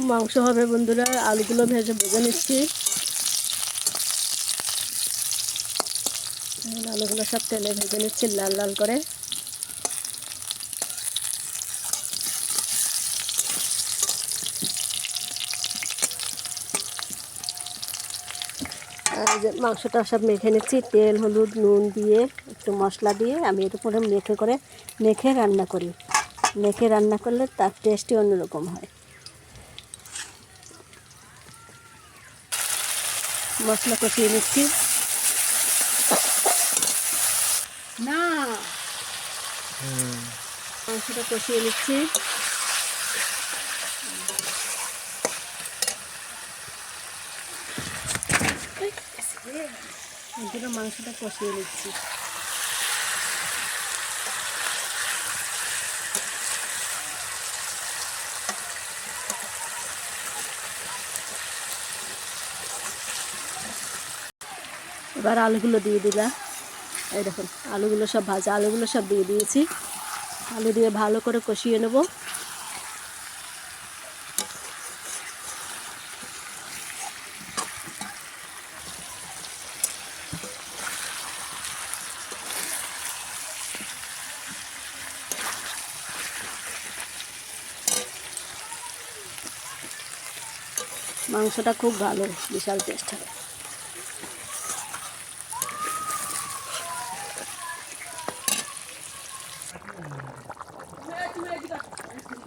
মাংস হবে বন্ধুরা, আলুগুলো ভেজে নিচ্ছি। আলুগুলো সব তেলে ভেজে নিচ্ছি লাল লাল করে। যে মাংসটা সব মেখে নিচ্ছি, তেল হলুদ নুন দিয়ে একটু মশলা দিয়ে আমি এর উপরে মেখে রান্না করি। মেখে রান্না করলে তার টেস্টই অন্যরকম হয়। মশলা কষিয়ে নিচ্ছি। না মাংসটা কষিয়ে নিচ্ছি। মাংসটা কষিয়ে নিচ্ছি। এবার আলুগুলো দিয়ে দিলাম। এই দেখুন আলুগুলো সব ভাজা আলুগুলো সব দিয়ে দিয়েছি। আলু দিয়ে ভালো করে কষিয়ে নেব। মাংসটা খুব ভালো, বিশাল টেস্ট হবে।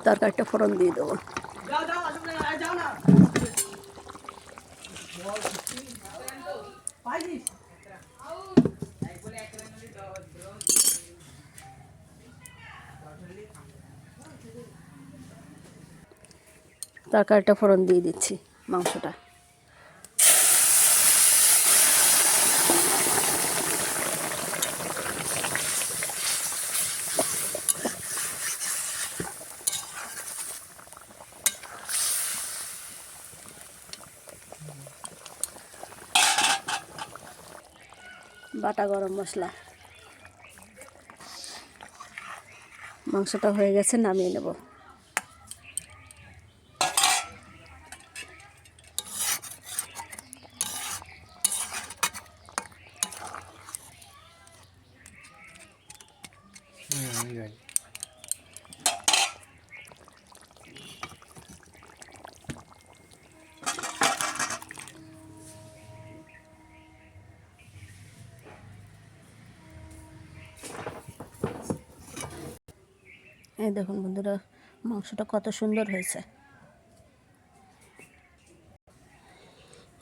তরকারিটা ফোড়ন দিয়ে দেবো। তরকারিটা ফোড়ন দিয়ে দিচ্ছি মাংসটা। বাটা গরম মশলা। মাংসটা হয়ে গেছে, নামিয়ে নেব। এই দেখুন বন্ধুরা, মাংসটা কত সুন্দর হয়েছে।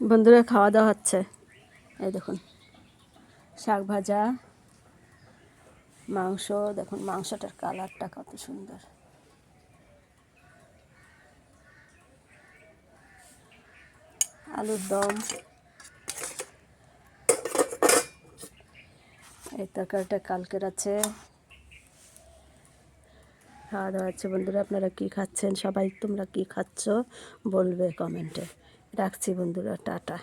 বন্ধুরা খাওয়া দাওয়া হচ্ছে। এই দেখুন শাক ভাজা, মাংস। দেখুন মাংসটার কালারটা কত সুন্দর। আলুর দম। এই তরকারিটা কালকের আছে। খাওয়া দাওয়া হচ্ছে বন্ধুরা। আপনারা কি খাচ্ছেন? সবাই তোমরা কি খাচ্ছ বলবে কমেন্টে। রাখছি বন্ধুরা, টাটা।